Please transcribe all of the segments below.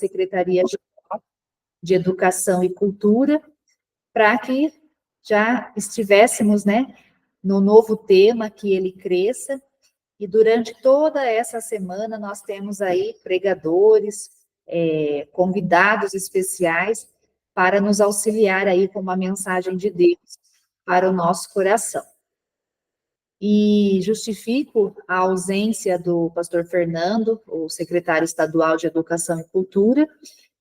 Secretaria de Educação e Cultura, para que já estivéssemos, né, no novo tema, que ele cresça, e durante toda essa semana nós temos aí pregadores, convidados especiais para nos auxiliar aí com uma mensagem de Deus para o nosso coração. E justifico a ausência do pastor Fernando, o secretário estadual de Educação e Cultura.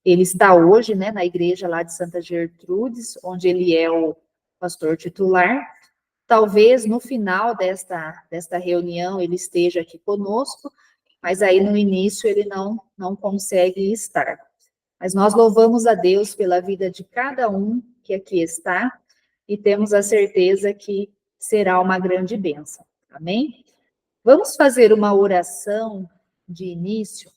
Ele está hoje, né, na igreja lá de Santa Gertrudes, onde ele é o pastor titular. Talvez no final desta reunião ele esteja aqui conosco, mas aí no início ele não consegue estar. Mas nós louvamos a Deus pela vida de cada um que aqui está e temos a certeza que será uma grande bênção. Amém? Vamos fazer uma oração de início.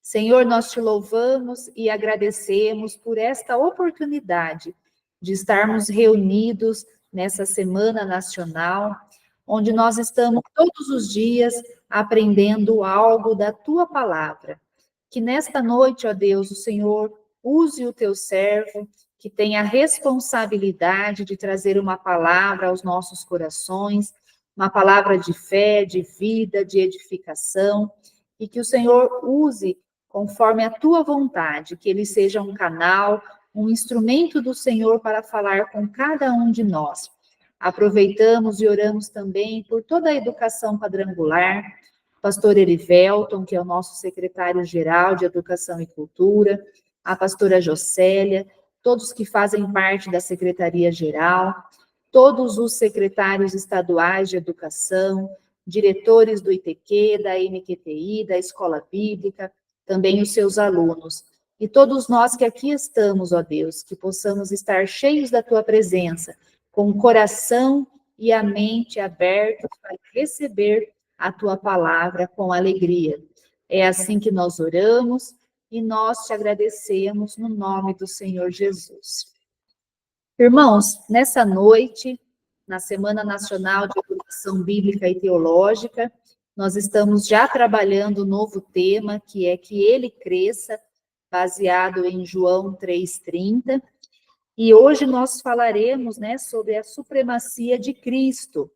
Senhor, nós te louvamos e agradecemos por esta oportunidade de estarmos reunidos nessa Semana Nacional, onde nós estamos todos os dias aprendendo algo da tua palavra. Que nesta noite, ó Deus, o Senhor use o teu servo, que tem a responsabilidade de trazer uma palavra aos nossos corações, uma palavra de fé, de vida, de edificação, e que o Senhor use conforme a tua vontade, que ele seja um canal, um instrumento do Senhor para falar com cada um de nós. Aproveitamos e oramos também por toda a educação quadrangular, pastor Erivelton, que é o nosso secretário-geral de Educação e Cultura, a pastora Jocélia, todos que fazem parte da Secretaria-Geral, todos os secretários estaduais de Educação, diretores do ITQ, da MQTI, da Escola Bíblica, também os seus alunos. E todos nós que aqui estamos, ó Deus, que possamos estar cheios da tua presença, com o coração e a mente abertos para receber a tua palavra com alegria. É assim que nós oramos e nós te agradecemos no nome do Senhor Jesus. Irmãos, nessa noite, na Semana Nacional de Educação Bíblica e Teológica, nós estamos já trabalhando um novo tema, que é que ele cresça, baseado em João 3,30, e hoje nós falaremos, né, sobre a supremacia de Cristo.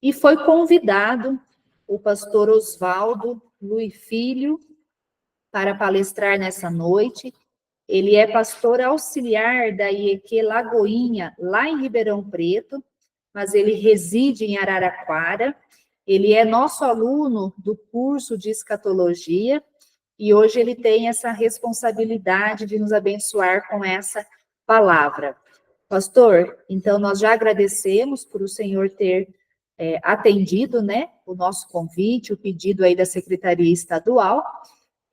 E foi convidado o pastor Oswaldo Luiz Filho para palestrar nessa noite. Ele é pastor auxiliar da IEQ Lagoinha, lá em Ribeirão Preto, mas ele reside em Araraquara. Ele é nosso aluno do curso de escatologia e hoje ele tem essa responsabilidade de nos abençoar com essa palavra. Pastor, então nós já agradecemos por o senhor ter atendido, né, o nosso convite, o pedido aí da Secretaria Estadual,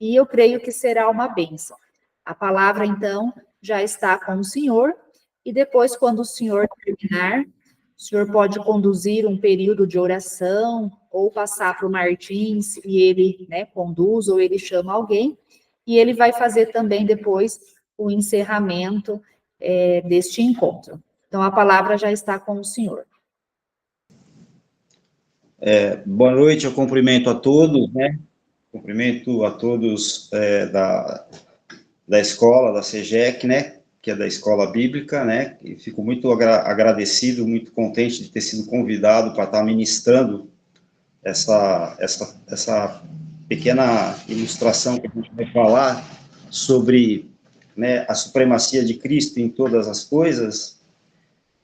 e eu creio que será uma bênção. A palavra, então, já está com o senhor, e depois, quando o senhor terminar, o senhor pode conduzir um período de oração, ou passar para o Martins, e ele, né, conduz, ou ele chama alguém, e ele vai fazer também depois o encerramento deste encontro. Então, a palavra já está com o senhor. Boa noite, eu cumprimento a todos, né? Cumprimento a todos da escola, da SEGEC, né? Que é da Escola Bíblica, né? E fico muito agradecido, muito contente de ter sido convidado para estar ministrando essa pequena ilustração que a gente vai falar sobre, né, a supremacia de Cristo em todas as coisas.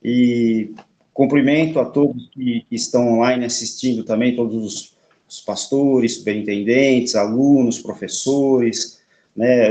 E cumprimento a todos que estão online assistindo também, todos os pastores, superintendentes, alunos, professores, né,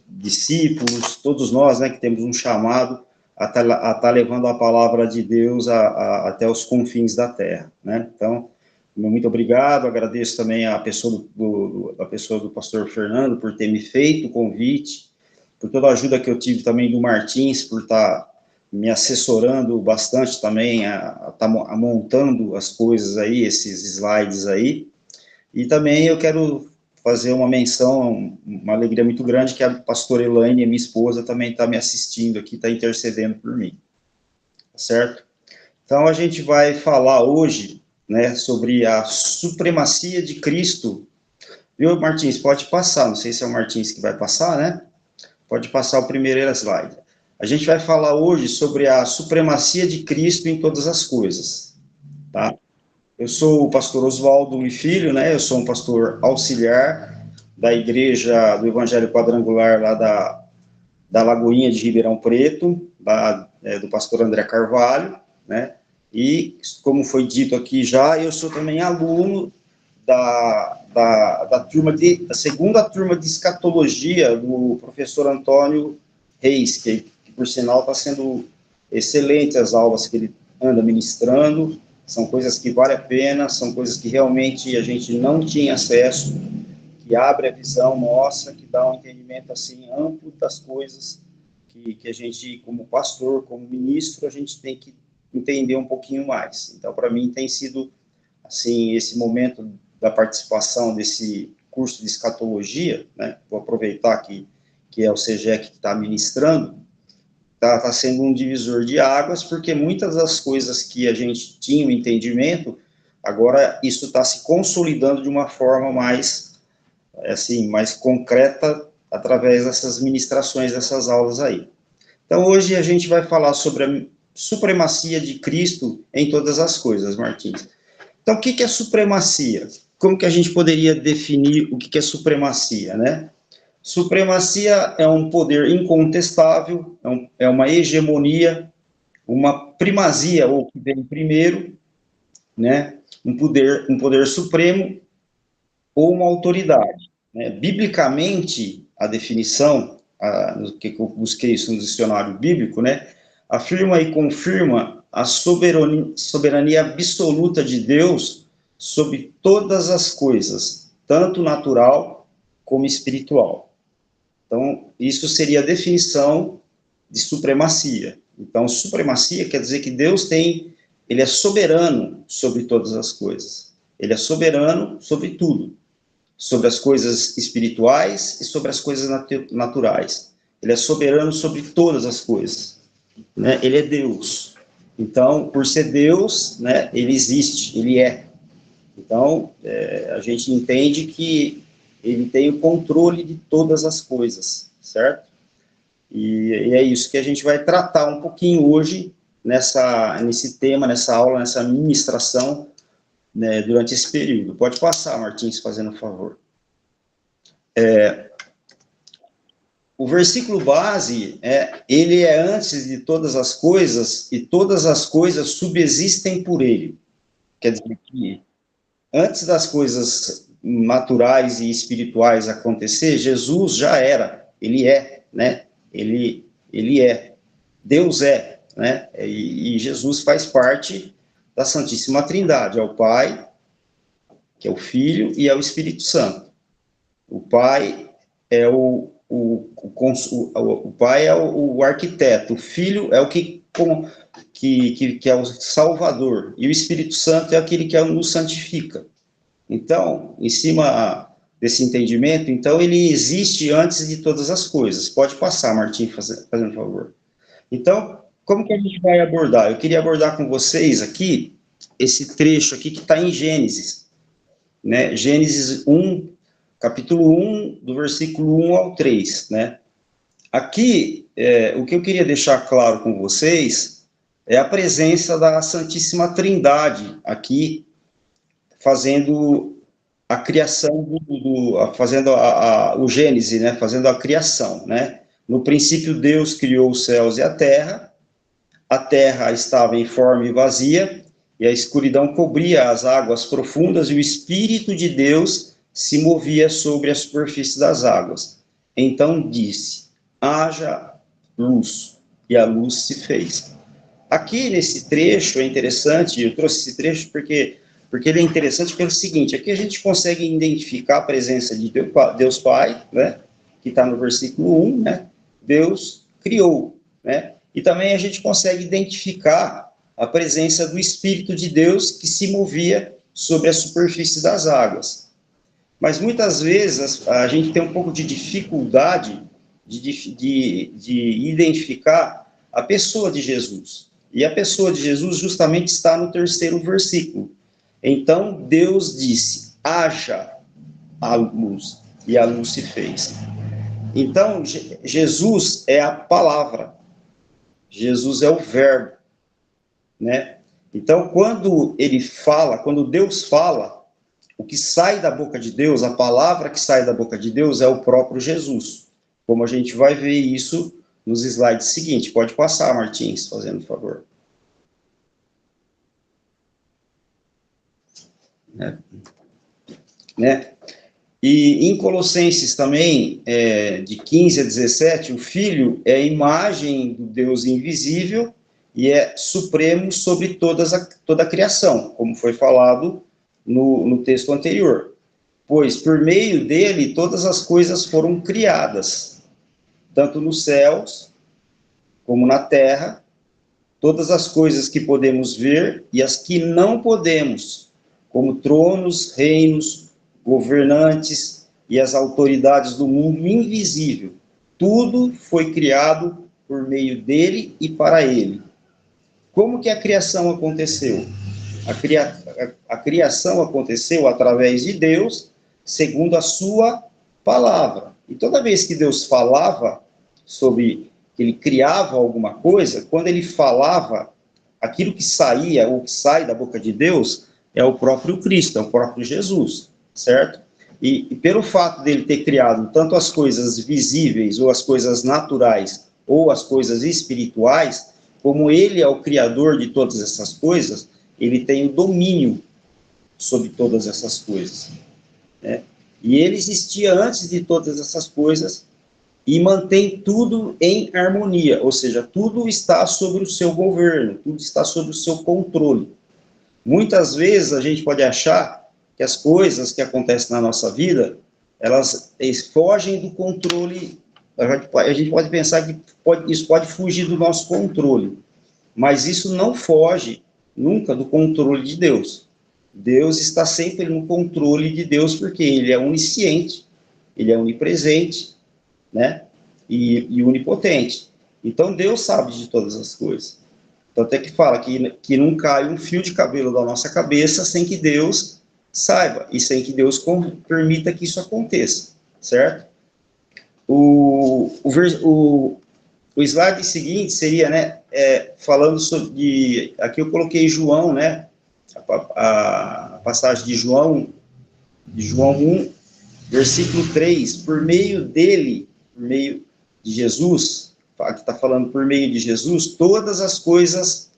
discípulos, todos nós, né, que temos um chamado a estar levando a palavra de Deus até os confins da terra, né? Então, muito obrigado, agradeço também a pessoa do pastor Fernando por ter me feito o convite, por toda a ajuda que eu tive também do Martins, por estar me assessorando bastante também, a montando as coisas aí, esses slides aí, e também eu quero fazer uma menção, uma alegria muito grande, que a pastora Elaine, minha esposa, também está me assistindo aqui, está intercedendo por mim, certo? Então, a gente vai falar hoje, né, sobre a supremacia de Cristo Viu, Martins? Pode passar, não sei se é o Martins que vai passar, né? Pode passar o primeiro slide. A gente vai falar hoje sobre a supremacia de Cristo em todas as coisas, tá? Eu sou o pastor Oswaldo e Filho, né? Eu sou um pastor auxiliar da igreja do Evangelho Quadrangular lá da Lagoinha de Ribeirão Preto, do pastor André Carvalho, né? E, como foi dito aqui já, eu sou também aluno da segunda turma de escatologia do professor Antônio Reis, que por sinal está sendo excelente as aulas que ele anda ministrando, são coisas que vale a pena, são coisas que realmente a gente não tinha acesso, que abre a visão nossa, que dá um entendimento assim amplo das coisas que a gente, como pastor, como ministro, a gente tem que entender um pouquinho mais. Então, para mim, tem sido assim, esse momento da participação desse curso de escatologia, né, vou aproveitar que é o CGE que está ministrando, está sendo um divisor de águas, porque muitas das coisas que a gente tinha o entendimento, agora isso está se consolidando de uma forma mais, assim, mais concreta, através dessas ministrações, dessas aulas aí. Então, hoje a gente vai falar sobre a supremacia de Cristo em todas as coisas, Martins. Então, o que é supremacia? Como que a gente poderia definir o que é supremacia, né? Supremacia é um poder incontestável, é uma hegemonia, uma primazia, ou que vem primeiro, né? Um poder supremo ou uma autoridade, né? Biblicamente, a definição, que eu busquei isso no dicionário bíblico, né? Afirma e confirma a soberania absoluta de Deus sobre todas as coisas, tanto natural como espiritual. Então, isso seria a definição de supremacia. Então, supremacia quer dizer que Deus ele é soberano sobre todas as coisas. Ele é soberano sobre tudo, sobre as coisas espirituais e sobre as coisas naturais. Ele é soberano sobre todas as coisas, né? Ele é Deus. Então, por ser Deus, né, ele existe, ele é. Então, a gente entende que ele tem o controle de todas as coisas, certo? E é isso que a gente vai tratar um pouquinho hoje, nesse tema, nessa aula, nessa ministração, né, durante esse período. Pode passar, Martins, fazendo um favor. O versículo base, ele é antes de todas as coisas, e todas as coisas subsistem por ele. Quer dizer que antes das coisas naturais e espirituais acontecer, Jesus já era, ele é, né? Ele é, Deus é, né? E Jesus faz parte da Santíssima Trindade, é o Pai, que é o Filho, e é o Espírito Santo. O Pai é o Pai é o arquiteto, o Filho é o que é o Salvador, e o Espírito Santo é aquele que nos santifica. Então, em cima desse entendimento, então ele existe antes de todas as coisas. Pode passar, Martim, fazendo favor. Então, como que a gente vai abordar? Eu queria abordar com vocês aqui esse trecho aqui que está em Gênesis, né? Gênesis 1, capítulo 1, do versículo 1 ao 3, né? Aqui, o que eu queria deixar claro com vocês é a presença da Santíssima Trindade aqui, fazendo a criação fazendo o Gênesis, né? Fazendo a criação, né? No princípio, Deus criou os céus e a terra estava informe e vazia, e a escuridão cobria as águas profundas, e o Espírito de Deus se movia sobre a superfície das águas. Então disse: haja luz, e a luz se fez. Aqui nesse trecho é interessante, eu trouxe esse trecho porque ele é interessante pelo seguinte: aqui a gente consegue identificar a presença de Deus Pai, né, que está no versículo 1, né, Deus criou, né, e também a gente consegue identificar a presença do Espírito de Deus que se movia sobre a superfície das águas. Mas muitas vezes a gente tem um pouco de dificuldade de identificar a pessoa de Jesus. E a pessoa de Jesus justamente está no terceiro versículo. Então Deus disse: haja a luz, e a luz se fez. Então, Jesus é a palavra, Jesus é o verbo, né? Então, quando ele fala, quando Deus fala, o que sai da boca de Deus, a palavra que sai da boca de Deus é o próprio Jesus. Como a gente vai ver isso nos slides seguintes. Pode passar, Martins, fazendo favor. Né? E em Colossenses também, de 15 a 17, o Filho é a imagem do Deus invisível e é supremo sobre toda a criação, como foi falado no texto anterior. Pois, por meio dele, todas as coisas foram criadas, tanto nos céus como na terra, todas as coisas que podemos ver e as que não podemos, como tronos, reinos, governantes e as autoridades do mundo invisível. Tudo foi criado por meio dele e para ele. Como que a criação aconteceu? A criação aconteceu através de Deus, segundo a sua palavra. E toda vez que Deus falava sobre que ele criava alguma coisa, quando ele falava, aquilo que saía ou que sai da boca de Deus é o próprio Cristo, é o próprio Jesus, certo? E pelo fato dele ter criado tanto as coisas visíveis ou as coisas naturais ou as coisas espirituais, como ele é o criador de todas essas coisas, ele tem o domínio sobre todas essas coisas, né? E ele existia antes de todas essas coisas e mantém tudo em harmonia, ou seja, tudo está sobre o seu governo, tudo está sobre o seu controle. Muitas vezes a gente pode achar que as coisas que acontecem na nossa vida, elas fogem do controle, a gente pode pensar que isso pode fugir do nosso controle, mas isso não foge nunca do controle de Deus. Deus está sempre no controle de Deus, porque ele é onisciente, ele é onipresente, né? E onipotente. Então, Deus sabe de todas as coisas. Então, até que fala que não cai um fio de cabelo da nossa cabeça sem que Deus saiba, e sem que Deus permita que isso aconteça, certo? O slide seguinte seria, né, falando sobre, aqui eu coloquei João, né, a passagem de João 1, versículo 3, por meio dele, por meio de Jesus, aqui está falando por meio de Jesus, todas as coisas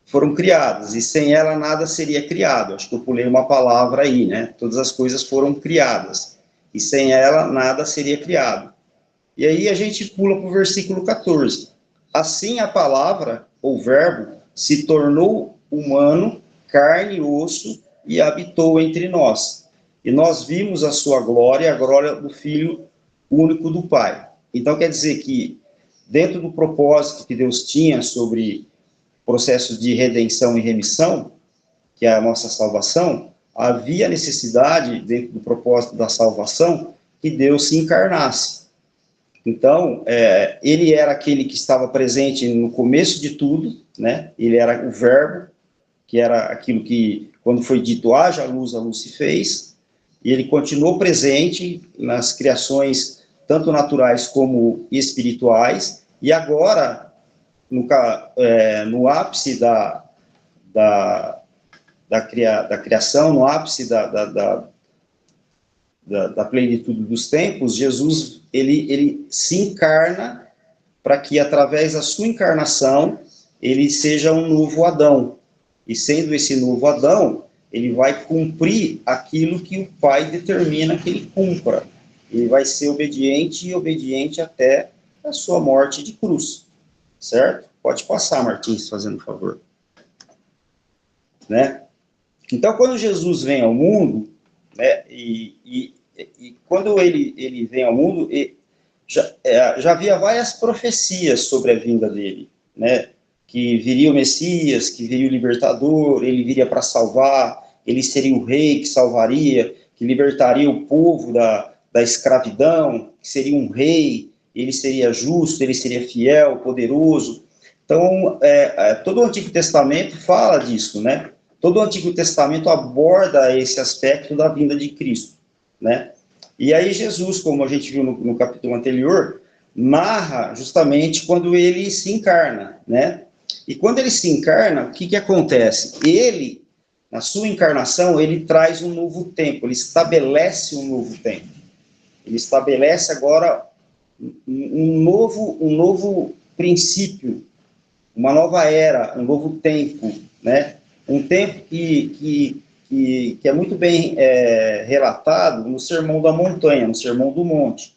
foram criadas, e sem ela nada seria criado. Acho que eu pulei uma palavra aí, né? Todas as coisas foram criadas, e sem ela nada seria criado. E aí a gente pula para o versículo 14. Assim a palavra, ou verbo, se tornou humano, carne e osso, e habitou entre nós. E nós vimos a sua glória, a glória do Filho único do Pai. Então quer dizer que, dentro do propósito que Deus tinha sobre processos de redenção e remissão, que é a nossa salvação, havia necessidade, dentro do propósito da salvação, que Deus se encarnasse. Então, ele era aquele que estava presente no começo de tudo, né? Ele era o verbo, que era aquilo que, quando foi dito, haja luz, a luz se fez, e ele continuou presente nas criações, tanto naturais como espirituais, e agora, no ápice da criação, no ápice da plenitude dos tempos, Jesus, ele se encarna para que, através da sua encarnação, ele seja um novo Adão. E sendo esse novo Adão, ele vai cumprir aquilo que o Pai determina que ele cumpra. Ele vai ser obediente e obediente até a sua morte de cruz. Certo? Pode passar, Martins, fazendo favor. Né? Então, quando Jesus vem ao mundo, né, e quando ele vem ao mundo, já havia várias profecias sobre a vinda dele, né? Que viria o Messias, que viria o libertador, ele viria para salvar, ele seria o rei que salvaria, que libertaria o povo da escravidão, que seria um rei, ele seria justo, ele seria fiel, poderoso. Então, todo o Antigo Testamento fala disso, né? Todo o Antigo Testamento aborda esse aspecto da vinda de Cristo. né? E aí Jesus, como a gente viu no capítulo anterior, narra justamente quando ele se encarna, né? E quando ele se encarna, o que acontece? Ele, na sua encarnação, ele traz um novo tempo, ele estabelece um novo tempo. Ele estabelece agora um novo princípio, uma nova era, um novo tempo, né? Um tempo que é muito bem relatado no Sermão da Montanha, no Sermão do Monte,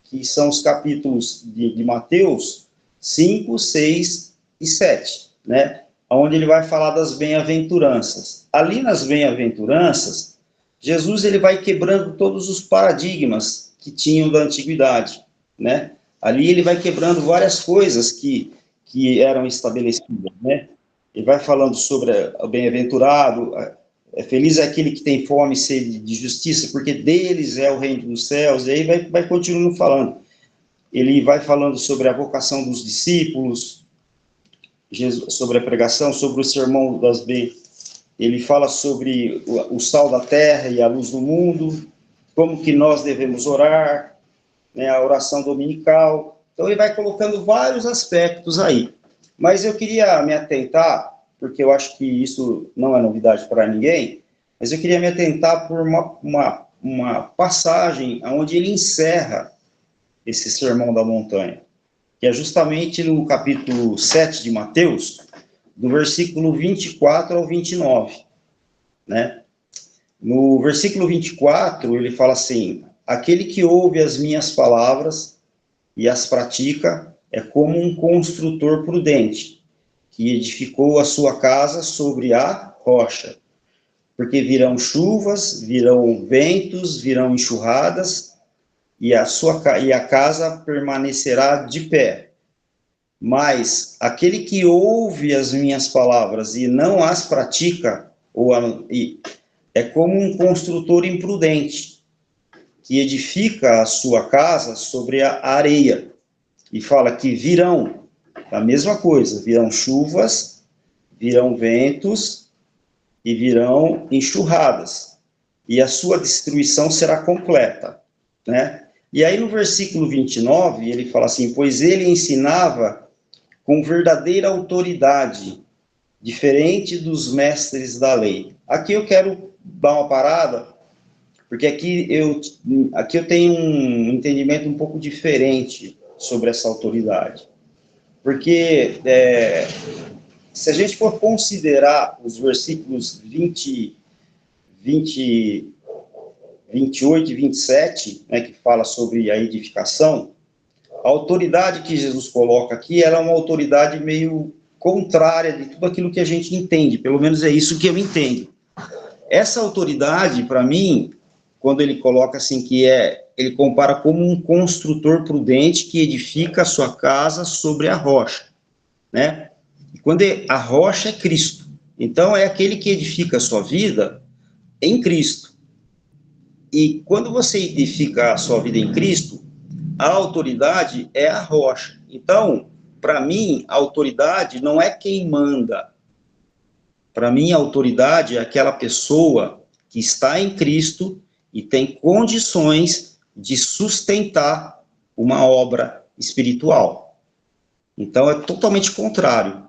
que são os capítulos de Mateus 5, 6 e 7, né? Onde ele vai falar das bem-aventuranças. Ali nas bem-aventuranças, Jesus ele vai quebrando todos os paradigmas que tinham da antiguidade, né? Ali ele vai quebrando várias coisas que eram estabelecidas, né? Ele vai falando sobre o bem-aventurado, feliz é aquele que tem fome e sede de justiça, porque deles é o reino dos céus, e aí vai continuando falando. Ele vai falando sobre a vocação dos discípulos, sobre a pregação, sobre o sermão das bênçãos. Ele fala sobre o sal da terra e a luz do mundo, como que nós devemos orar, né, a oração dominical. Então, ele vai colocando vários aspectos aí. Mas eu queria me atentar, porque eu acho que isso não é novidade para ninguém, mas eu queria me atentar por uma passagem onde ele encerra esse Sermão da Montanha, que é justamente no capítulo 7 de Mateus, do versículo 24 ao 29, né? No versículo 24, ele fala assim: aquele que ouve as minhas palavras e as pratica é como um construtor prudente, que edificou a sua casa sobre a rocha. Porque virão chuvas, virão ventos, virão enxurradas, e a casa permanecerá de pé. Mas aquele que ouve as minhas palavras e não as pratica, é como um construtor imprudente, que edifica a sua casa sobre a areia. E fala que virão a mesma coisa, virão chuvas, virão ventos e virão enxurradas. E a sua destruição será completa, né? E aí no versículo 29, ele fala assim: pois ele ensinava com verdadeira autoridade, diferente dos mestres da lei. Aqui eu quero dar uma parada, porque aqui eu tenho um entendimento um pouco diferente sobre essa autoridade. Porque se a gente for considerar os versículos 28 e 27, né, que fala sobre a edificação, a autoridade que Jesus coloca aqui, ela é uma autoridade meio contrária de tudo aquilo que a gente entende, pelo menos é isso que eu entendo. Essa autoridade, para mim, quando ele coloca assim ele compara como um construtor prudente que edifica a sua casa sobre a rocha, né? E quando a rocha é Cristo, então é aquele que edifica a sua vida em Cristo. E quando você edifica a sua vida em Cristo, a autoridade é a rocha. Então, para mim, a autoridade não é quem manda. Para mim, a autoridade é aquela pessoa que está em Cristo e tem condições de sustentar uma obra espiritual. Então, é totalmente contrário.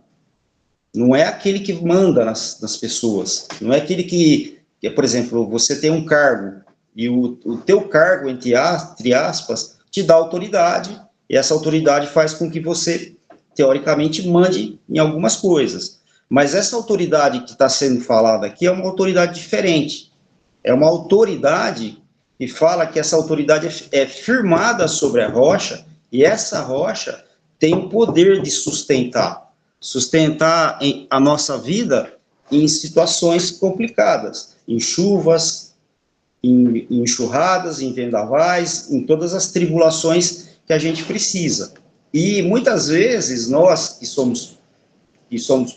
Não é aquele que manda nas pessoas. Não é aquele que, por exemplo, você tem um cargo e o teu cargo, entre aspas, te dá autoridade, e essa autoridade faz com que você, teoricamente, mande em algumas coisas. Mas essa autoridade que está sendo falada aqui é uma autoridade diferente. É uma autoridade que fala que essa autoridade é firmada sobre a rocha, e essa rocha tem o poder de sustentar a nossa vida em situações complicadas, em chuvas, em enxurradas, em vendavais, em todas as tribulações que a gente precisa. E muitas vezes nós que somos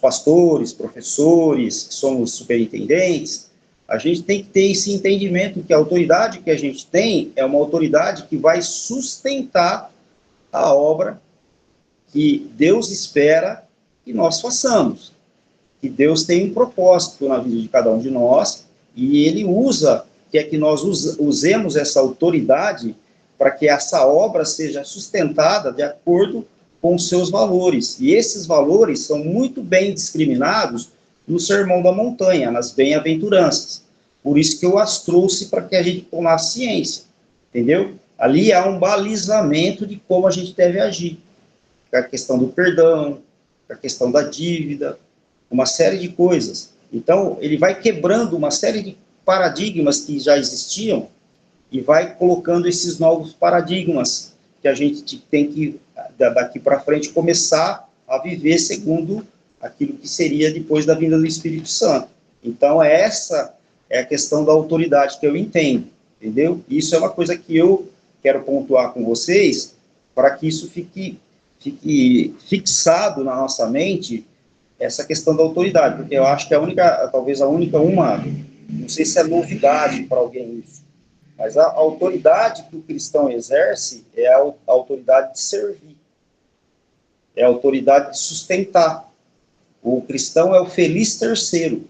pastores, professores, que somos superintendentes, a gente tem que ter esse entendimento que a autoridade que a gente tem é uma autoridade que vai sustentar a obra que Deus espera que nós façamos. Que Deus tem um propósito na vida de cada um de nós, e Ele usa quer que nós usemos essa autoridade para que essa obra seja sustentada de acordo com os seus valores. E esses valores são muito bem discriminados no Sermão da Montanha, nas bem-aventuranças. Por isso que eu as trouxe para que a gente tomasse ciência, entendeu? Ali há um balizamento de como a gente deve agir. A questão do perdão, a questão da dívida, uma série de coisas. Então, ele vai quebrando uma série de paradigmas que já existiam e vai colocando esses novos paradigmas que a gente tem que, daqui para frente, começar a viver segundo aquilo que seria depois da vinda do Espírito Santo. Então, essa é a questão da autoridade que eu entendo, entendeu? Isso é uma coisa que eu quero pontuar com vocês, para que isso fique fixado na nossa mente, essa questão da autoridade, porque eu acho que talvez a única, não sei se é novidade para alguém isso, mas a autoridade que o cristão exerce é a autoridade de servir, é a autoridade de sustentar. O cristão é o feliz terceiro,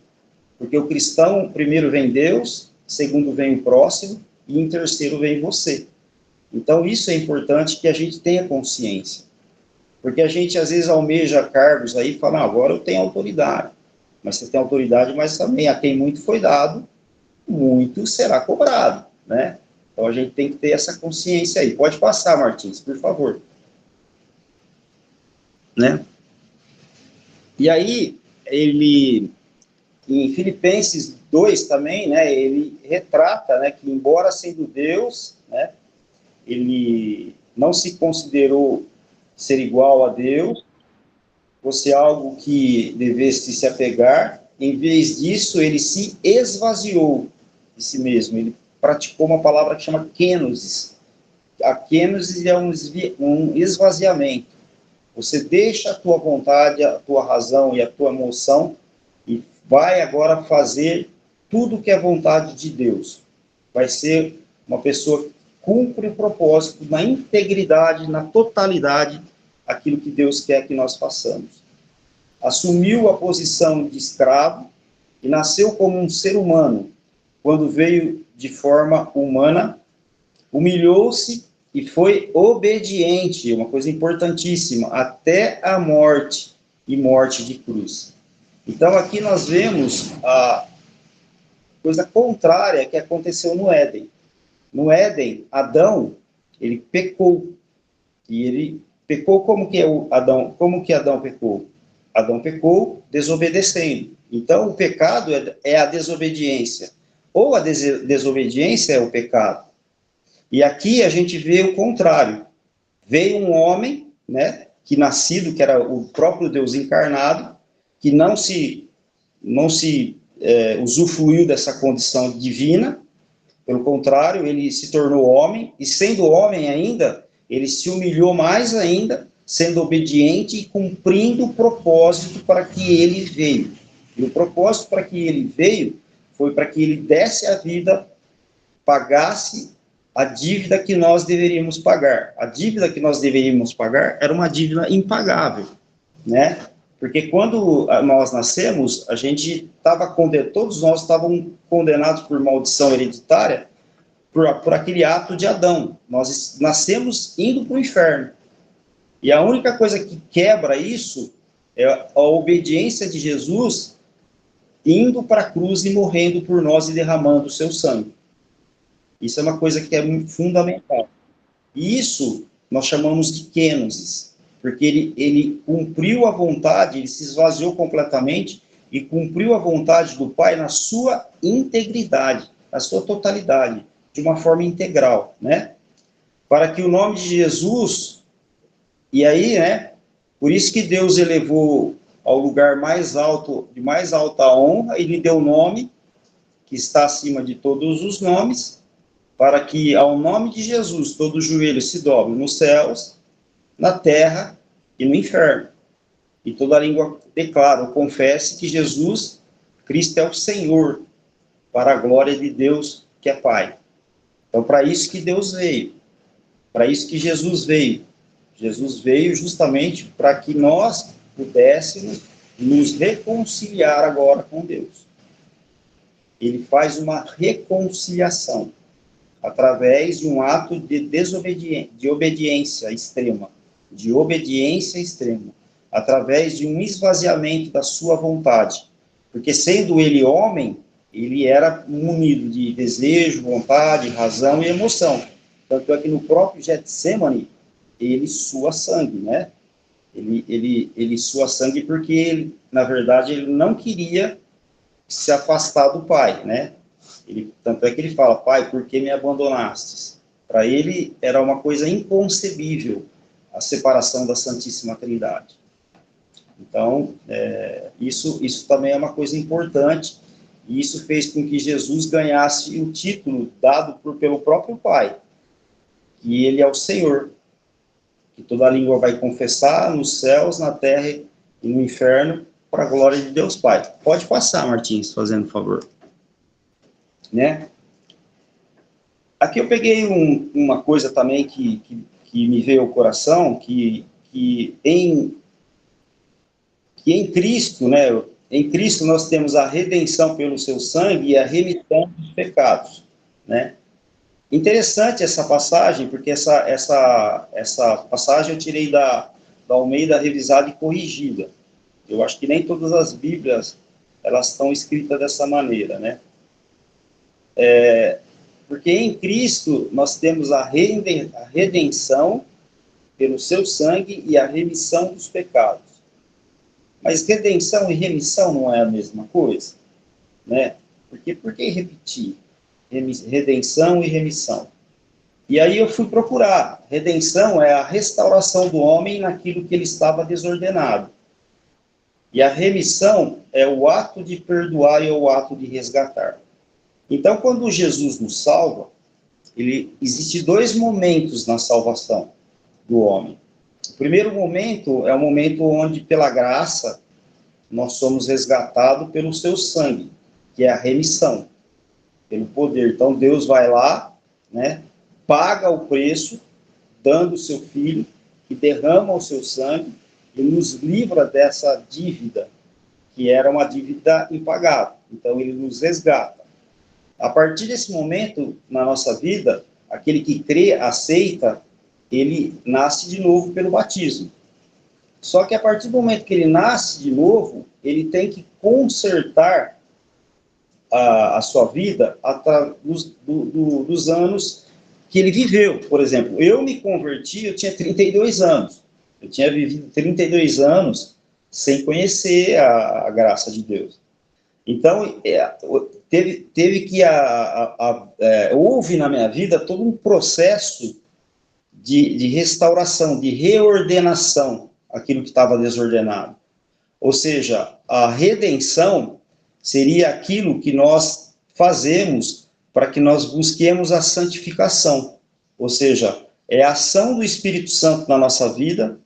porque o cristão, primeiro vem Deus, segundo vem o próximo, e em terceiro vem você. Então, isso é importante que a gente tenha consciência. Porque a gente, às vezes, almeja cargos aí e fala, agora eu tenho autoridade. Mas você tem autoridade, mas também a quem muito foi dado, muito será cobrado, né? Então, a gente tem que ter essa consciência aí. Pode passar, Martins, por favor. Né? E aí, em Filipenses 2 também, né, ele retrata, né, que embora sendo Deus, né, ele não se considerou ser igual a Deus, fosse algo que devesse se apegar. Em vez disso, ele se esvaziou de si mesmo. Ele praticou uma palavra que chama kenosis. A kenosis é um esvaziamento. Você deixa a tua vontade, a tua razão e a tua emoção e vai agora fazer tudo que é vontade de Deus. Vai ser uma pessoa que cumpre o propósito na integridade, na totalidade, aquilo que Deus quer que nós façamos. Assumiu a posição de escravo e nasceu como um ser humano. Quando veio de forma humana, humilhou-se e foi obediente, uma coisa importantíssima, até a morte e morte de cruz. Então, aqui nós vemos a coisa contrária que aconteceu no Éden. No Éden, Adão, ele pecou. E ele pecou como que Adão pecou? Adão pecou desobedecendo. Então, o pecado é a desobediência. Ou a desobediência é o pecado. E aqui a gente vê o contrário. Veio um homem, né, que era o próprio Deus encarnado, que não se usufruiu dessa condição divina. Pelo contrário, ele se tornou homem, e sendo homem ainda, ele se humilhou mais ainda, sendo obediente e cumprindo o propósito para que ele veio. E o propósito para que ele veio foi para que ele desse a vida, pagasse a dívida que nós deveríamos pagar. A dívida que nós deveríamos pagar era uma dívida impagável, né? Porque quando nós nascemos, a gente estava todos nós estávamos condenados por maldição hereditária por aquele ato de Adão. Nós nascemos indo para o inferno. E a única coisa que quebra isso é a obediência de Jesus indo para a cruz e morrendo por nós e derramando o seu sangue. Isso é uma coisa que é fundamental. E isso nós chamamos de kenosis, porque ele cumpriu a vontade, ele se esvaziou completamente e cumpriu a vontade do Pai na sua integridade, na sua totalidade, de uma forma integral, né? Para que o nome de Jesus, e aí, né, por isso que Deus elevou ao lugar mais alto, de mais alta honra, e lhe deu o nome que está acima de todos os nomes, para que ao nome de Jesus todo joelho se dobre nos céus, na terra e no inferno. E toda língua declara ou confesse que Jesus Cristo é o Senhor, para a glória de Deus que é Pai. Então, para isso que Deus veio, para isso que Jesus veio. Jesus veio justamente para que nós pudéssemos nos reconciliar agora com Deus. ele faz uma reconciliação através de um ato de obediência extrema, através de um esvaziamento da sua vontade. Porque sendo ele homem, ele era munido de desejo, vontade, razão e emoção. Tanto é que no próprio Getsemane, ele sua sangue, né? Ele sua sangue porque, ele, na verdade, ele não queria se afastar do Pai, né? Tanto é que ele fala, Pai, por que me abandonastes? Para ele era uma coisa inconcebível a separação da Santíssima Trindade. Então, isso também é uma coisa importante, e isso fez com que Jesus ganhasse o título dado pelo próprio Pai, que ele é o Senhor, que toda língua vai confessar nos céus, na terra e no inferno, para a glória de Deus Pai. Pode passar, Martins, fazendo favor. Né? Aqui eu peguei uma coisa também que me veio ao coração, que em Cristo, né, em Cristo nós temos a redenção pelo seu sangue e a remissão dos pecados, né? Interessante essa passagem, porque essa passagem eu tirei da Almeida Revisada e Corrigida. Eu acho que nem todas as Bíblias elas estão escritas dessa maneira, né? Porque em Cristo nós temos a redenção pelo seu sangue e a remissão dos pecados. Mas redenção e remissão não é a mesma coisa, né? Porque por que repetir? Redenção e remissão. E aí eu fui procurar. Redenção é a restauração do homem naquilo que ele estava desordenado. E a remissão é o ato de perdoar e o ato de resgatar. Então, quando Jesus nos salva, existe dois momentos na salvação do homem. O primeiro momento é o momento onde, pela graça, nós somos resgatados pelo seu sangue, que é a remissão, pelo poder. Então, Deus vai lá, né, paga o preço, dando o seu Filho, que derrama o seu sangue e nos livra dessa dívida, que era uma dívida impagável. Então, ele nos resgata. A partir desse momento, na nossa vida, aquele que crê, aceita, ele nasce de novo pelo batismo. Só que a partir do momento que ele nasce de novo, ele tem que consertar a sua vida dos anos que ele viveu. Por exemplo, eu me converti, eu tinha 32 anos. Eu tinha vivido 32 anos sem conhecer a graça de Deus. Então, teve que houve na minha vida todo um processo de restauração, de reordenação, aquilo que estava desordenado. Ou seja, a redenção seria aquilo que nós fazemos para que nós busquemos a santificação. Ou seja, é a ação do Espírito Santo na nossa vida,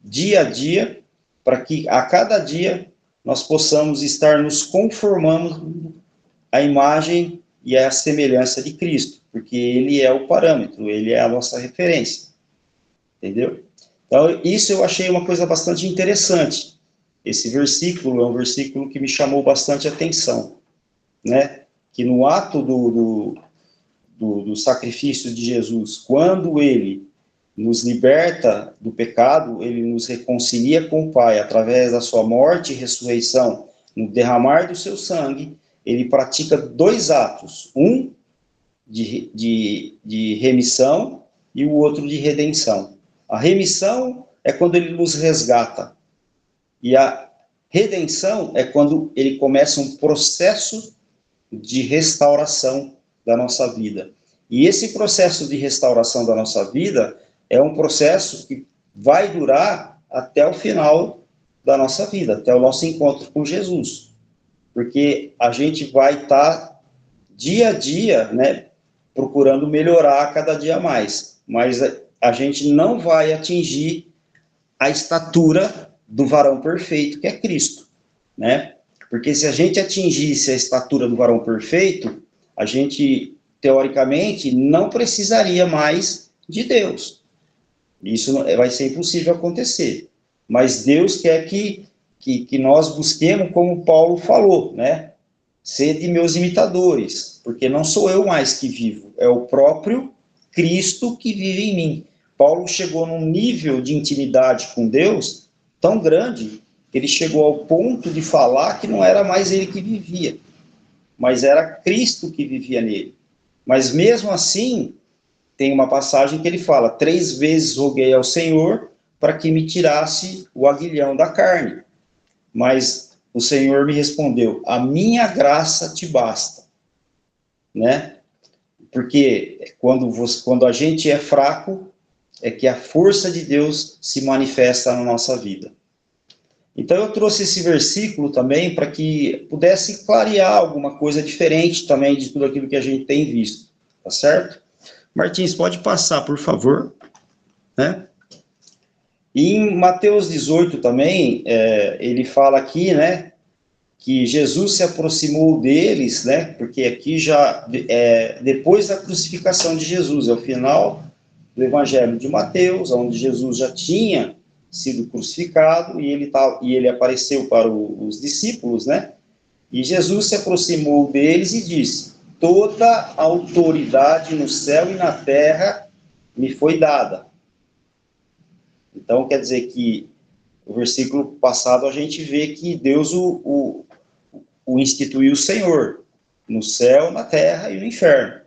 dia a dia, para que a cada dia nós possamos estar nos conformando à imagem e à semelhança de Cristo, porque ele é o parâmetro, ele é a nossa referência. Entendeu? Então, isso eu achei uma coisa bastante interessante. Esse versículo é um versículo que me chamou bastante atenção, né? Que no ato do sacrifício de Jesus, quando ele nos liberta do pecado, ele nos reconcilia com o Pai, através da sua morte e ressurreição, no derramar do seu sangue, ele pratica dois atos, um de remissão e o outro de redenção. A remissão é quando ele nos resgata, e a redenção é quando ele começa um processo de restauração da nossa vida. E esse processo de restauração da nossa vida é um processo que vai durar até o final da nossa vida, até o nosso encontro com Jesus. Porque a gente vai estar dia a dia, né, procurando melhorar cada dia mais. Mas a gente não vai atingir a estatura do varão perfeito, que é Cristo, né? Porque se a gente atingisse a estatura do varão perfeito, a gente, teoricamente, não precisaria mais de Deus. Isso vai ser impossível acontecer. Mas Deus quer que nós busquemos, como Paulo falou, né? sede meus imitadores, porque não sou eu mais que vivo, é o próprio Cristo que vive em mim. Paulo chegou num nível de intimidade com Deus tão grande, que ele chegou ao ponto de falar que não era mais ele que vivia, mas era Cristo que vivia nele. Mas mesmo assim, tem uma passagem que ele fala, 3 vezes roguei ao Senhor para que me tirasse o aguilhão da carne. Mas o Senhor me respondeu, a minha graça te basta. Né? Porque quando a gente é fraco, é que a força de Deus se manifesta na nossa vida. Então eu trouxe esse versículo também para que pudesse clarear alguma coisa diferente também de tudo aquilo que a gente tem visto, tá certo? Martins, pode passar, por favor. Né? E em Mateus 18 também, ele fala aqui, né, que Jesus se aproximou deles, né, porque aqui já depois da crucificação de Jesus, é o final do Evangelho de Mateus, onde Jesus já tinha sido crucificado e ele apareceu para os discípulos, né? E Jesus se aproximou deles e disse: toda a autoridade no céu e na terra me foi dada. Então, quer dizer que o versículo passado a gente vê que Deus o instituiu o Senhor no céu, na terra e no inferno.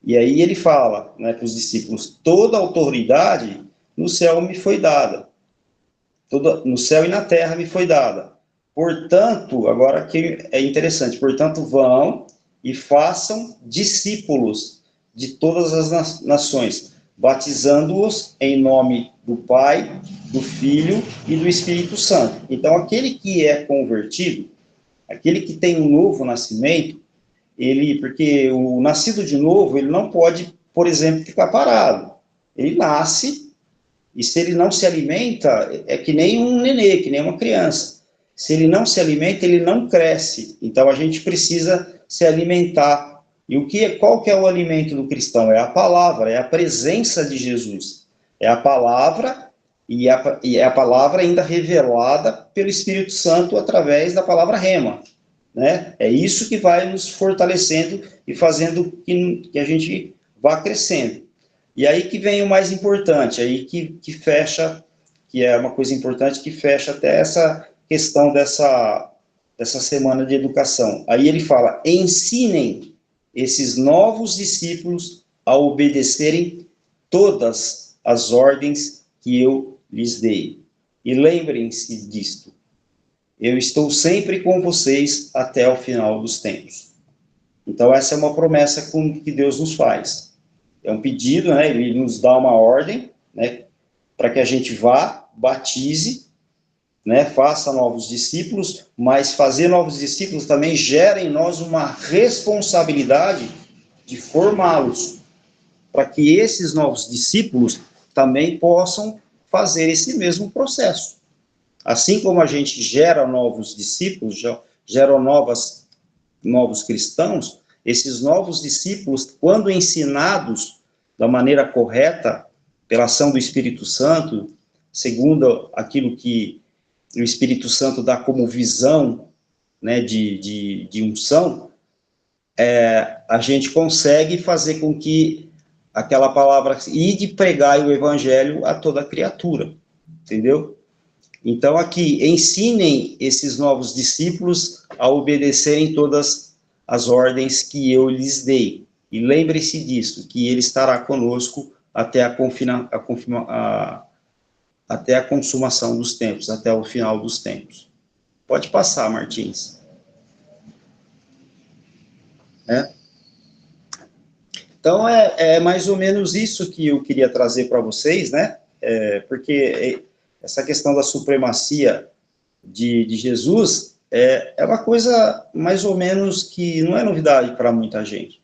E aí ele fala, né, para os discípulos, toda a autoridade no céu me foi dada. No céu e na terra me foi dada. Portanto, agora que é interessante, portanto, vão e façam discípulos de todas as nações, batizando-os em nome do Pai, do Filho e do Espírito Santo. Então, aquele que é convertido, aquele que tem um novo nascimento, porque o nascido de novo, ele não pode, por exemplo, ficar parado. Ele nasce, e se ele não se alimenta, é que nem um nenê, que nem uma criança. Se ele não se alimenta, ele não cresce. Então, a gente precisa se alimentar. E qual que é o alimento do cristão? É a palavra, é a presença de Jesus. É a palavra, e é a palavra ainda revelada pelo Espírito Santo através da palavra rema. Né? É isso que vai nos fortalecendo e fazendo que a gente vá crescendo. E aí que vem o mais importante, aí que fecha, que é uma coisa importante, que fecha até essa questão dessa semana de educação. Aí ele fala, ensinem esses novos discípulos a obedecerem todas as ordens que eu lhes dei. E lembrem-se disto, eu estou sempre com vocês até o final dos tempos. Então, essa é uma promessa que Deus nos faz. É um pedido, né? Ele nos dá uma ordem, né? Para que a gente vá, batize, né? Faça novos discípulos, mas fazer novos discípulos também gera em nós uma responsabilidade de formá-los, para que esses novos discípulos também possam fazer esse mesmo processo. Assim como a gente gera novos discípulos, gera novos cristãos, esses novos discípulos, quando ensinados da maneira correta, pela ação do Espírito Santo, segundo aquilo que o Espírito Santo dá como visão, né, de unção, a gente consegue fazer com que aquela palavra, ide pregai o evangelho a toda criatura, entendeu? Então, aqui, ensinem esses novos discípulos a obedecerem todas as ordens que eu lhes dei. E lembre-se disso, que ele estará conosco até até a consumação dos tempos, até o final dos tempos. Pode passar, Martins. Então, é mais ou menos isso que eu queria trazer para vocês, né? Porque essa questão da supremacia de Jesus é uma coisa mais ou menos que não é novidade para muita gente.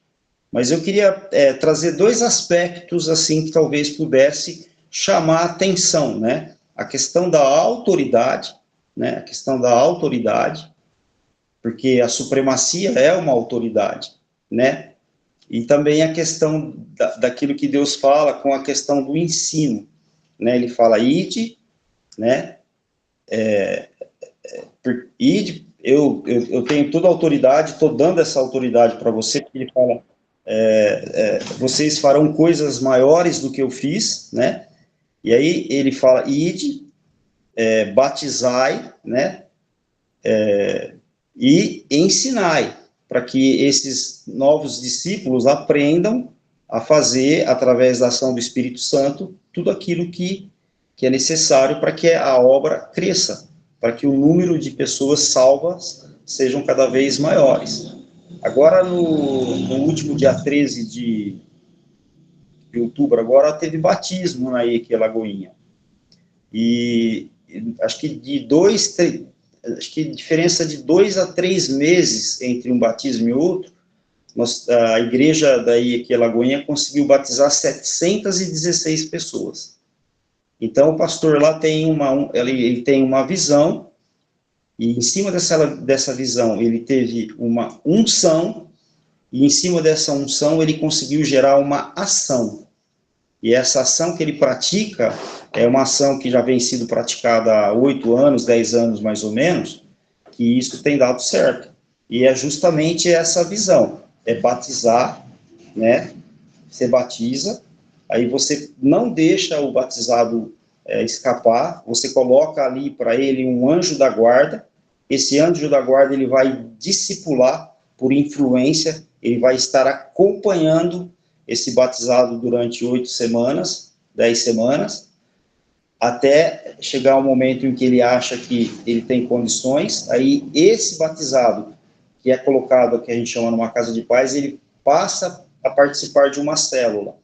Mas eu queria trazer 2 aspectos assim que talvez pudesse chamar a atenção, né? A questão da autoridade, né? A questão da autoridade, porque a supremacia é uma autoridade, né? E também a questão daquilo que Deus fala com a questão do ensino, né? Ele fala, ide, né? Ide, eu tenho toda a autoridade, estou dando essa autoridade para você, porque ele fala, vocês farão coisas maiores do que eu fiz, né? E aí ele fala, ide, batizai, né? E ensinai, para que esses novos discípulos aprendam a fazer, através da ação do Espírito Santo, tudo aquilo que é necessário para que a obra cresça, para que o número de pessoas salvas sejam cada vez maiores. Agora, no último dia 13 de outubro, agora teve batismo na EQ Lagoinha. E acho que acho que diferença de 2 a 3 meses entre um batismo e outro, a igreja da EQ Lagoinha conseguiu batizar 716 pessoas. Então, o pastor lá tem ele tem uma visão, e em cima dessa visão ele teve uma unção, e em cima dessa unção ele conseguiu gerar uma ação. E essa ação que ele pratica é uma ação que já vem sido praticada há 8 anos, 10 anos mais ou menos, que isso tem dado certo. E é justamente essa visão, é batizar, né? Você batiza, aí você não deixa o batizado escapar, você coloca ali para ele um anjo da guarda, esse anjo da guarda ele vai discipular por influência, ele vai estar acompanhando esse batizado durante 8 semanas, 10 semanas, até chegar o momento em que ele acha que ele tem condições, aí esse batizado, que é colocado, que a gente chama numa casa de paz, ele passa a participar de uma célula.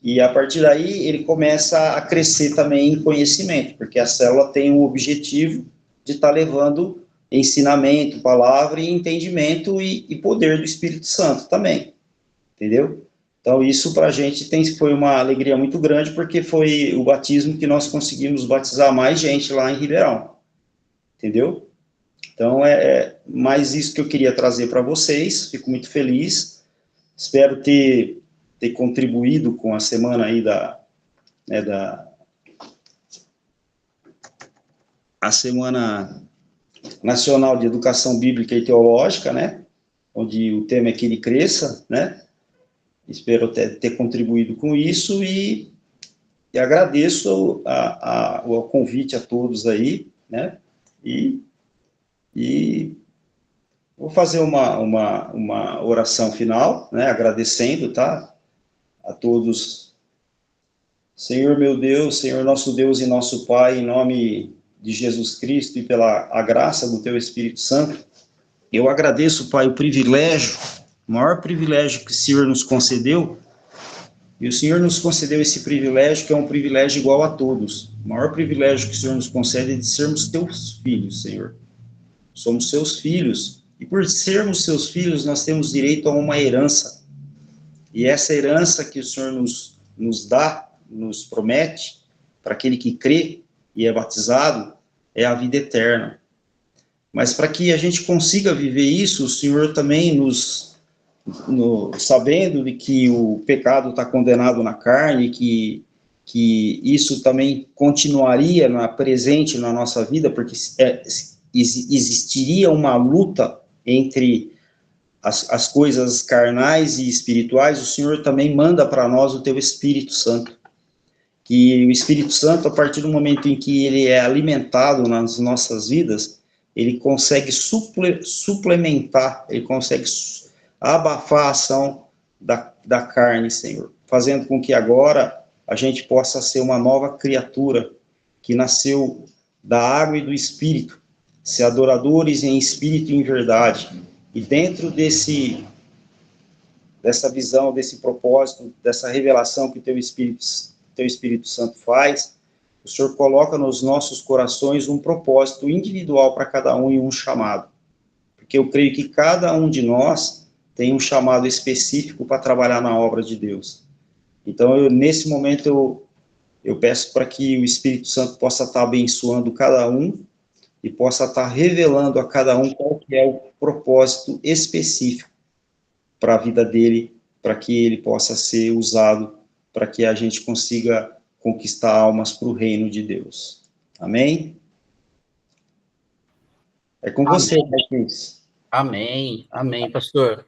E a partir daí ele começa a crescer também em conhecimento, porque a célula tem o objetivo de estar levando ensinamento, palavra e entendimento e poder do Espírito Santo também, entendeu? Então isso para a gente foi uma alegria muito grande, porque foi o batismo que nós conseguimos batizar mais gente lá em Ribeirão, entendeu? Então é mais isso que eu queria trazer para vocês, fico muito feliz, espero ter contribuído com a semana aí a Semana Nacional de Educação Bíblica e Teológica, né, onde o tema é que ele cresça, né, espero ter contribuído com isso e agradeço o convite a todos aí, né, e vou fazer uma oração final, né, agradecendo, tá, a todos. Senhor meu Deus, Senhor nosso Deus e nosso Pai, em nome de Jesus Cristo e pela a graça do Teu Espírito Santo, eu agradeço, Pai, o maior privilégio que o Senhor nos concedeu, e o Senhor nos concedeu esse privilégio, que é um privilégio igual a todos. O maior privilégio que o Senhor nos concede é de sermos Teus filhos, Senhor. Somos Seus filhos, e por sermos Seus filhos, nós temos direito a uma herança. E essa herança que o Senhor nos dá, nos promete, para aquele que crê e é batizado, é a vida eterna. Mas para que a gente consiga viver isso, o Senhor também sabendo de que o pecado está condenado na carne, que isso também continuaria presente na nossa vida, porque existiria uma luta entre as coisas carnais e espirituais, o Senhor também manda para nós o Teu Espírito Santo. Que o Espírito Santo, a partir do momento em que ele é alimentado nas nossas vidas, ele consegue suplementar, ele consegue abafar a ação da carne, Senhor, fazendo com que agora a gente possa ser uma nova criatura, que nasceu da água e do Espírito, ser adoradores em espírito e em verdade. E dentro dessa visão, desse propósito, dessa revelação que o Teu Espírito Santo faz, o Senhor coloca nos nossos corações um propósito individual para cada um e um chamado. Porque eu creio que cada um de nós tem um chamado específico para trabalhar na obra de Deus. Então, nesse momento, eu peço para que o Espírito Santo possa estar abençoando cada um e possa estar revelando a cada um qual que é o propósito específico para a vida dele, para que ele possa ser usado, para que a gente consiga conquistar almas para o reino de Deus. Amém? É com você, Martins. Amém, amém, pastor.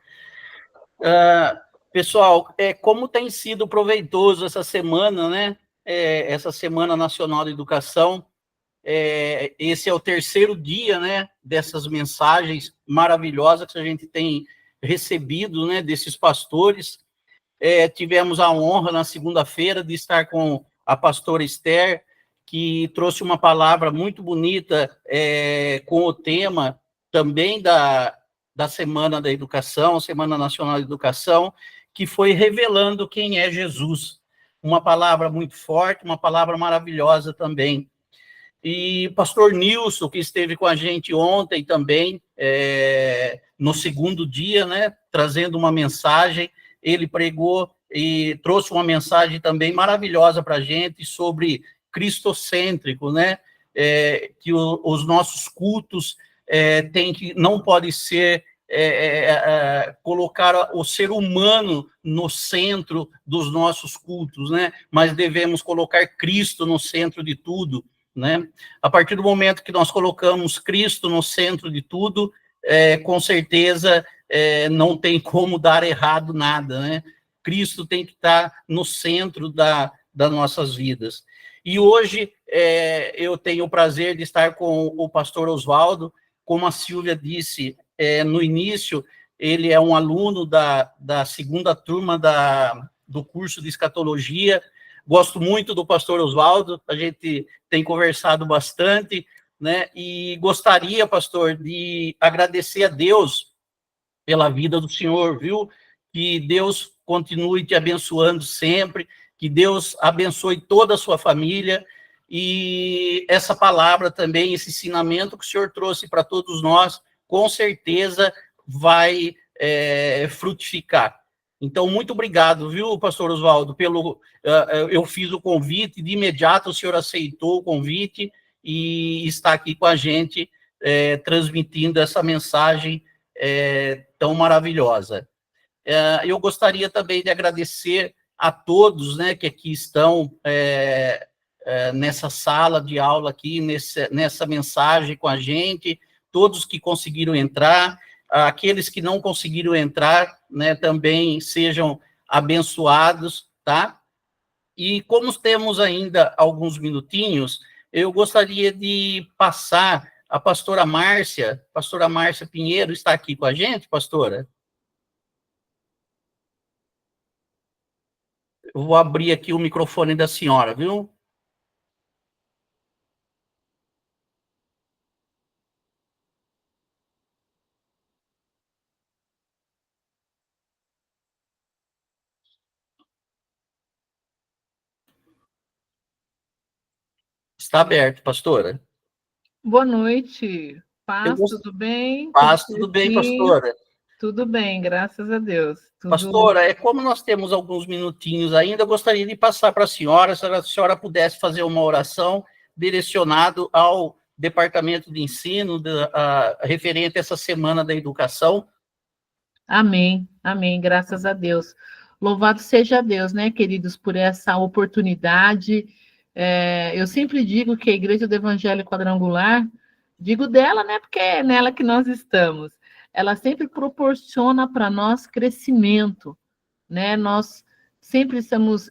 Pessoal, como tem sido proveitoso essa semana, né? Essa Semana Nacional de Educação. Esse é o terceiro dia, né, dessas mensagens maravilhosas que a gente tem recebido, né, desses pastores. Tivemos a honra, na segunda-feira, de estar com a pastora Esther, que trouxe uma palavra muito bonita com o tema também da Semana da Educação, Semana Nacional de Educação, que foi revelando quem é Jesus. Uma palavra muito forte, uma palavra maravilhosa também. E o pastor Nilson, que esteve com a gente ontem também, no segundo dia, né, trazendo uma mensagem, ele pregou e trouxe uma mensagem também maravilhosa para a gente sobre cristocêntrico, né, que os nossos cultos não pode ser colocar o ser humano no centro dos nossos cultos, né, mas devemos colocar Cristo no centro de tudo, né? A partir do momento que nós colocamos Cristo no centro de tudo, com certeza não tem como dar errado nada, né? Cristo tem que estar no centro das nossas vidas. E hoje eu tenho o prazer de estar com o pastor Oswaldo. Como a Silvia disse no início, ele é um aluno da segunda turma do curso de escatologia. Gosto muito do pastor Oswaldo, a gente tem conversado bastante, né? E gostaria, pastor, de agradecer a Deus pela vida do senhor, viu? Que Deus continue te abençoando sempre, que Deus abençoe toda a sua família, e essa palavra também, esse ensinamento que o senhor trouxe para todos nós, com certeza vai frutificar. Então, muito obrigado, viu, pastor Oswaldo, eu fiz o convite, de imediato o senhor aceitou o convite e está aqui com a gente, transmitindo essa mensagem tão maravilhosa. Eu gostaria também de agradecer a todos, né, que aqui estão nessa sala de aula aqui, nessa mensagem com a gente, todos que conseguiram entrar, aqueles que não conseguiram entrar, né, também sejam abençoados, tá? E como temos ainda alguns minutinhos, eu gostaria de passar a pastora Márcia Pinheiro, está aqui com a gente, pastora? Eu vou abrir aqui o microfone da senhora, viu? Está aberto, pastora. Boa noite. Paz, tudo bem? Paz, tudo bem, pastora? Tudo bem, graças a Deus. Pastora, como nós temos alguns minutinhos ainda, eu gostaria de passar para a senhora, se a senhora pudesse fazer uma oração direcionada ao Departamento de Ensino, referente a essa Semana da Educação. Amém, amém, graças a Deus. Louvado seja Deus, né, queridos, por essa oportunidade. Eu sempre digo que a Igreja do Evangelho Quadrangular, digo dela, né, porque é nela que nós estamos, ela sempre proporciona para nós crescimento, né, nós sempre estamos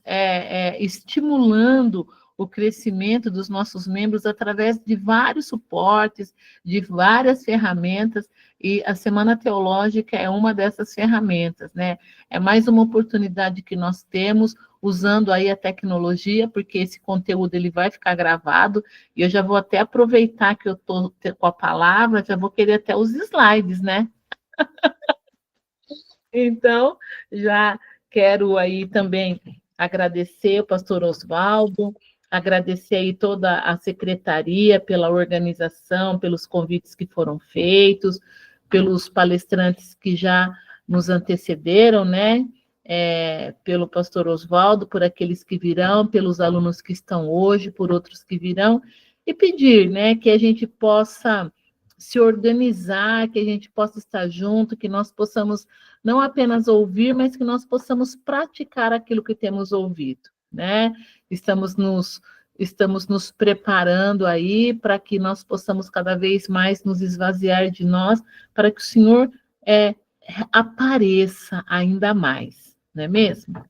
estimulando o crescimento dos nossos membros através de vários suportes, de várias ferramentas, e a Semana Teológica é uma dessas ferramentas, né? É mais uma oportunidade que nós temos, usando aí a tecnologia, porque esse conteúdo ele vai ficar gravado, e eu já vou até aproveitar que eu estou com a palavra, já vou querer até os slides, né? Então, já quero aí também agradecer o pastor Oswaldo, agradecer aí toda a secretaria pela organização, pelos convites que foram feitos, pelos palestrantes que já nos antecederam, né? Pelo pastor Oswaldo, por aqueles que virão, pelos alunos que estão hoje, por outros que virão, e pedir, né, que a gente possa se organizar, que a gente possa estar junto, que nós possamos não apenas ouvir, mas que nós possamos praticar aquilo que temos ouvido, né? Estamos nos estamos nos preparando aí para que nós possamos cada vez mais nos esvaziar de nós, para que o Senhor apareça ainda mais, não é mesmo?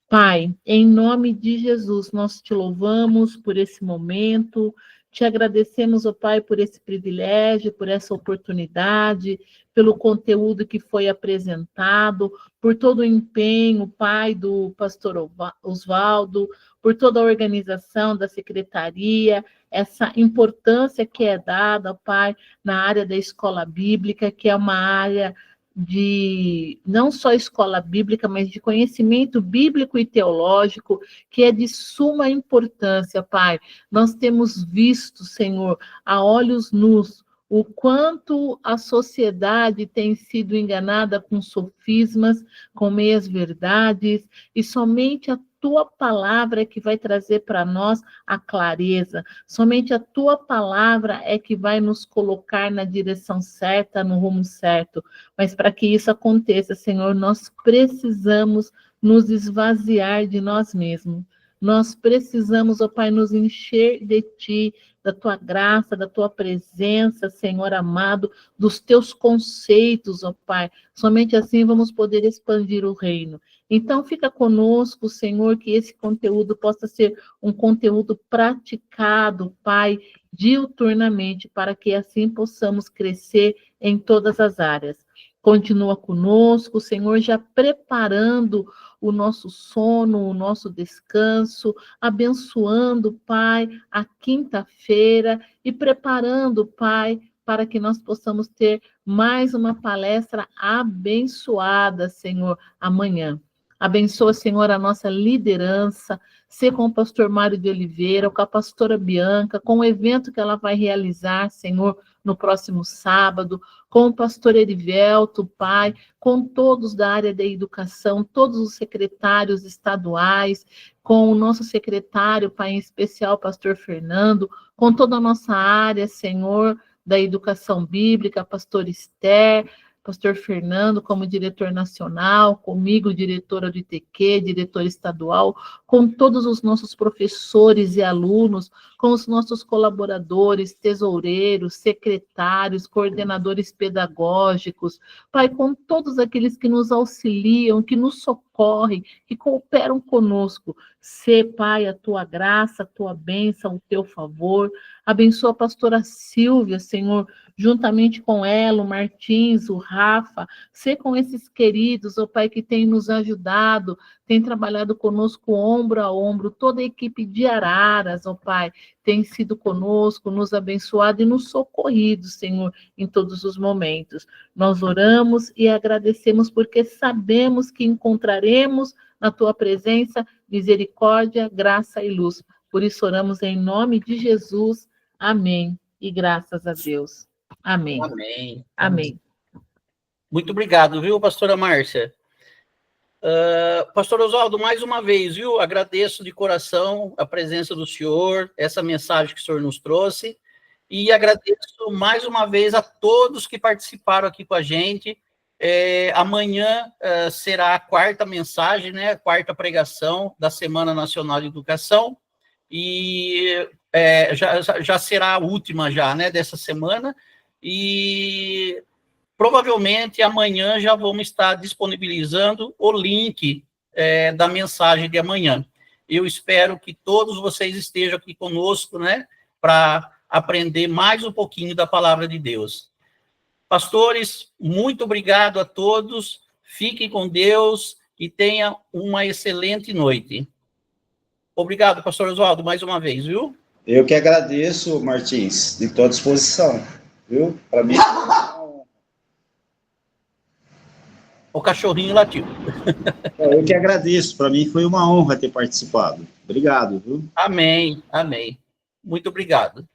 Pai, em nome de Jesus, nós te louvamos por esse momento, te agradecemos, ó Pai, por esse privilégio, por essa oportunidade, pelo conteúdo que foi apresentado, por todo o empenho, Pai, do pastor Oswaldo, por toda a organização da secretaria, essa importância que é dada, Pai, na área da escola bíblica, que é uma área de não só escola bíblica, mas de conhecimento bíblico e teológico, que é de suma importância, Pai. Nós temos visto, Senhor, a olhos nus, o quanto a sociedade tem sido enganada com sofismas, com meias-verdades, e somente a tua palavra é que vai trazer para nós a clareza. Somente a tua palavra é que vai nos colocar na direção certa, no rumo certo. Mas para que isso aconteça, Senhor, nós precisamos nos esvaziar de nós mesmos. Nós precisamos, ó Pai, nos encher de Ti, da Tua graça, da Tua presença, Senhor amado, dos Teus conceitos, ó Pai. Somente assim vamos poder expandir o reino. Então, fica conosco, Senhor, que esse conteúdo possa ser um conteúdo praticado, Pai, diuturnamente, para que assim possamos crescer em todas as áreas. Continua conosco, Senhor, já preparando o nosso sono, o nosso descanso, abençoando, Pai, a quinta-feira e preparando, Pai, para que nós possamos ter mais uma palestra abençoada, Senhor, amanhã. Abençoa, Senhor, a nossa liderança, ser com o pastor Mário de Oliveira, com a pastora Bianca, com o evento que ela vai realizar, Senhor, no próximo sábado, com o pastor Erivelto, Pai, com todos da área da educação, todos os secretários estaduais, com o nosso secretário, Pai, em especial, pastor Fernando, com toda a nossa área, Senhor, da educação bíblica, pastor Esther, pastor Fernando como diretor nacional, comigo, diretora do ITQ, diretor estadual, com todos os nossos professores e alunos, com os nossos colaboradores, tesoureiros, secretários, coordenadores pedagógicos, Pai, com todos aqueles que nos auxiliam, que nos socorrem, que cooperam conosco. Sê, Pai, a Tua graça, a Tua bênção, o Teu favor. Abençoa a pastora Silvia, Senhor, juntamente com ela, o Martins, o Rafa, ser com esses queridos, ó Pai, que tem nos ajudado, tem trabalhado conosco ombro a ombro, toda a equipe de Araras, ó Pai, tem sido conosco, nos abençoado e nos socorrido, Senhor, em todos os momentos. Nós oramos e agradecemos porque sabemos que encontraremos na Tua presença misericórdia, graça e luz. Por isso oramos em nome de Jesus. Amém. E graças a Deus. Amém. Amém. Amém. Muito obrigado, viu, pastora Márcia? Pastor Oswaldo, mais uma vez, viu? Agradeço de coração a presença do senhor, essa mensagem que o senhor nos trouxe, e agradeço mais uma vez a todos que participaram aqui com a gente. Amanhã será a quarta mensagem, né? A quarta pregação da Semana Nacional de Educação, e já será a última já, né, dessa semana, e provavelmente amanhã já vamos estar disponibilizando o link da mensagem de amanhã. Eu espero que todos vocês estejam aqui conosco, né, para aprender mais um pouquinho da palavra de Deus. Pastores, muito obrigado a todos, fiquem com Deus e tenham uma excelente noite. Obrigado, pastor Oswaldo, mais uma vez, viu? Eu que agradeço, Martins, estou à disposição, viu? Para mim... O cachorrinho latiu. Eu que agradeço, para mim foi uma honra ter participado. Obrigado, viu? Amém, amém. Muito obrigado.